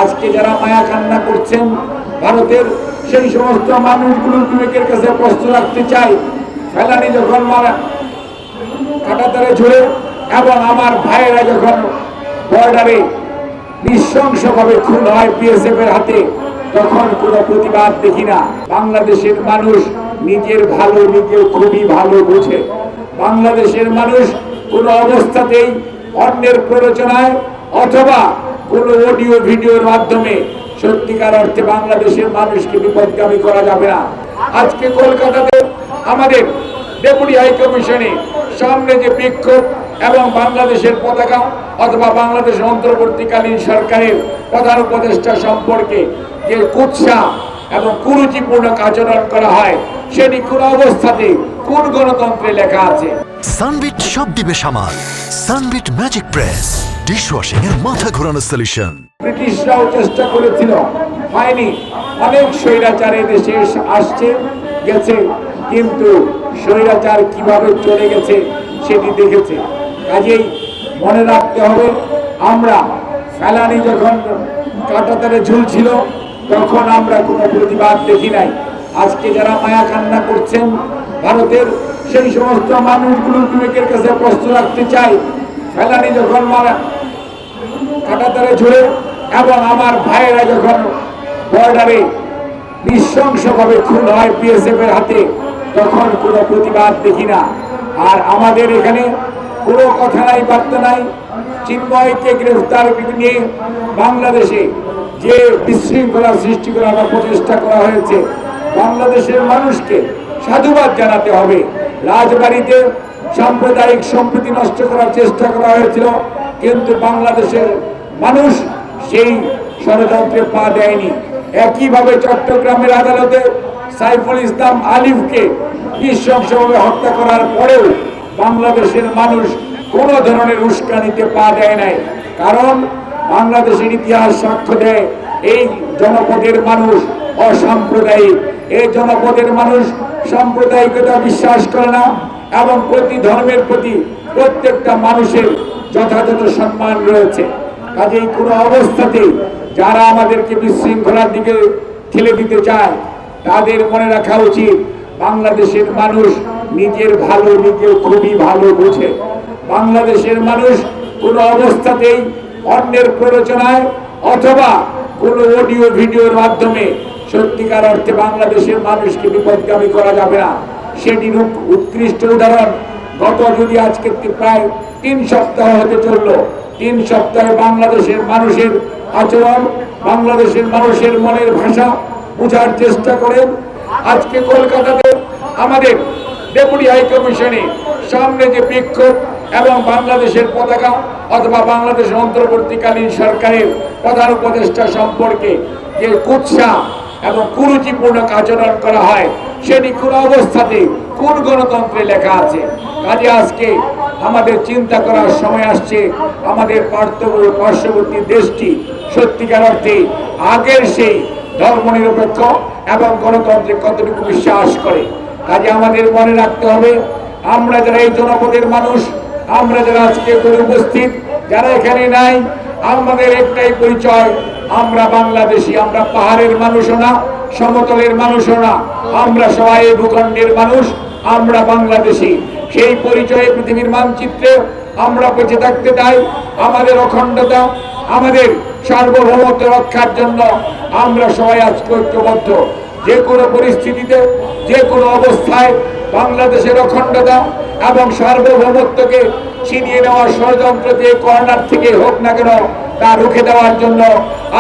আজকে যারা মায়া কান্না করছেন ভারতের সেই সমস্ত মানুষগুলোর বিবেকের কাছে প্রশ্ন রাখতে চাই, ফেলানি যখন মারা কাঁটাতারে ঝুলে এবং আমার ভাইয়েরা যখন বর্ডারে নৃশংসভাবে খুন হয় বিএসএফ এর হাতে, তখন কোনো প্রতিবাদ দেখি না। বাংলাদেশের মানুষ নিজের ভালো নিজে খুবই ভালো বোঝে। বাংলাদেশের মানুষ কোনো অবস্থাতেই অন্যের প্ররোচনায় অথবা কোনো অডিও ভিডিওর মাধ্যমে সত্যিকার অর্থে বাংলাদেশের মানুষকে বিপদগামী করা যাবে না। আজকে কলকাতাতে আমাদের ডেপুটি হাই কমিশনে সামনে যে বিক্ষোভ এবং বাংলাদেশের পতাকা অথবা বাংলাদেশের অন্তর্বর্তীকালীন সরকারের প্রধান উপদেষ্টা সম্পর্কে যে কুৎসা এবং কুরুচিপূর্ণ আচরণ করা হয়, সেটি কোন অবস্থাতে কোন গণতন্ত্রে লেখা আছে? সানবিট সব দিবে সামাল। সানবিট ম্যাজিক প্রেস ডিশওয়াশিং এর মাথা ঘোরানো সলিউশন। ব্রিটিশরাও চেষ্টা করেছিল, হয়নি। অনেক স্বৈরাচার দেশে আসছে গেছে, কিন্তু স্বৈরাচার কিভাবে চলে গেছে সেটি দেখেছে। কাজেই মনে রাখতে হবে, আমরা ফেলানি যখন কাঁটাতারে ঝুলছিল তখন আমরা কোনো প্রতিবাদ দেখি নাই। আজকে যারা মায়া কান্না করছেন ভারতের সেই সমস্ত মানুষগুলোর বিবেকের কাছে প্রশ্ন রাখতে চাই, ফেলানি যখন মারা কাঁটাতারে ঝুলে এবং আমার ভাইয়েরা যখন বর্ডারে নৃশংসভাবে খুন হয় বিএসএফ এর হাতে, তখন কোনো প্রতিবাদ দেখি না। আর আমাদের এখানে কোনো কথা নাই, বার্তা নাই। চিন্ময়কে গ্রেফতার নিয়ে বাংলাদেশে যে বিশৃঙ্খলা সৃষ্টি করার প্রচেষ্টা করা হয়েছে, বাংলাদেশের মানুষকে সাধুবাদ জানাতে হবে। রাজবাড়িতে সাম্প্রদায়িক সম্প্রীতি নষ্ট করার চেষ্টা করা হয়েছিল, কিন্তু বাংলাদেশের মানুষ সেই ষড়যন্ত্রে পা দেয়নি। একইভাবে চট্টগ্রামের আদালতে সাইফুল ইসলাম আলিফকে নৃশংসভাবে হত্যা করার পরেও বাংলাদেশের মানুষ কোন ধরনের উস্কানিতে পা দেয় নাই। কারণ বাংলাদেশের ইতিহাস সাক্ষ্য দেয়, এই জনপদের মানুষ অসাম্প্রদায়িক। এই জনপদের মানুষ সাম্প্রদায়িকতা বিশ্বাস করে না এবং প্রতি ধর্মের প্রতি প্রত্যেকটা মানুষের যথাযথ সম্মান রয়েছে। কাজেই কোনো অবস্থাতেই যারা আমাদেরকে বিশৃঙ্খলার দিকে ঠেলে দিতে চায়, তাদের মনে রাখা উচিত বাংলাদেশের মানুষ নিজের ভালো নিজে খুবই ভালো বোঝে। বাংলাদেশের মানুষ কোনো অবস্থাতেই অন্যের প্ররোচনায় অথবা কোনো অডিও ভিডিওর মাধ্যমে সত্যিকার অর্থে বাংলাদেশের মানুষকে বিপদগামী করা যাবে না। সেটির উৎকৃষ্ট উদাহরণ যদি আজকে প্রায় 3 সপ্তাহ হতে চলল, 3 সপ্তাহে বাংলাদেশের মানুষের আচরণ, বাংলাদেশের মানুষের মনের ভাষা বোঝার চেষ্টা করেন। আজকে কলকাতাতে আমাদের ডেপুটি হাই কমিশনে সামনে যে বিক্ষোভ এবং বাংলাদেশের পতাকা অথবা বাংলাদেশের অন্তর্বর্তীকালীন সরকারের প্রধান উপদেষ্টা সম্পর্কে যে কুৎসা এবং কুরুচিপূর্ণ আচরণ করা হয়, সেটি কোন অবস্থাতে কোন গণতন্ত্রে লেখা আছে? কাজে আজকে আমাদের চিন্তা করার সময় আসছে, আমাদের পার্শ্ববর্তী দেশটি সত্যিকার অর্থে আগের সেই ধর্মনিরপেক্ষ এবং গণতন্ত্রে কতটুকু বিশ্বাস করে। কাজে আমাদের মনে রাখতে হবে, আমরা যারা এই জনপদের মানুষ, আমরা যারা আজকে উপস্থিত, যারা এখানে নাই, আমাদের একটাই পরিচয়, আমরা বাংলাদেশি। আমরা পাহাড়ের মানুষও না, সমতলের মানুষও না, আমরা সবাই ভূখণ্ডের মানুষ, আমরা বাংলাদেশি। সেই পরিচয়ে পৃথিবীর মানচিত্রে আমরা বেঁচে থাকতে চাই। আমাদের অখণ্ডতা, আমাদের সার্বভৌমত্ব রক্ষার জন্য আমরা সবাই আজকে ঐক্যবদ্ধ। যে কোনো পরিস্থিতিতে, যে কোনো অবস্থায় বাংলাদেশের অখণ্ডতা এবং সার্বভৌমত্বকে ছিনিয়ে নেওয়ার ষড়যন্ত্র যে কর্নার থেকে হোক না কেন, তা রুখে দেওয়ার জন্য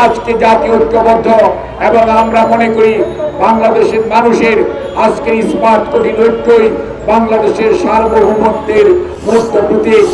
আজকে জাতীয় ঐক্যবদ্ধ। এবং আমরা মনে করি বাংলাদেশের মানুষের আজকের স্মার্ট কঠিন ঐক্যই বাংলাদেশের সার্বভৌমত্বের মূর্ত প্রতীক।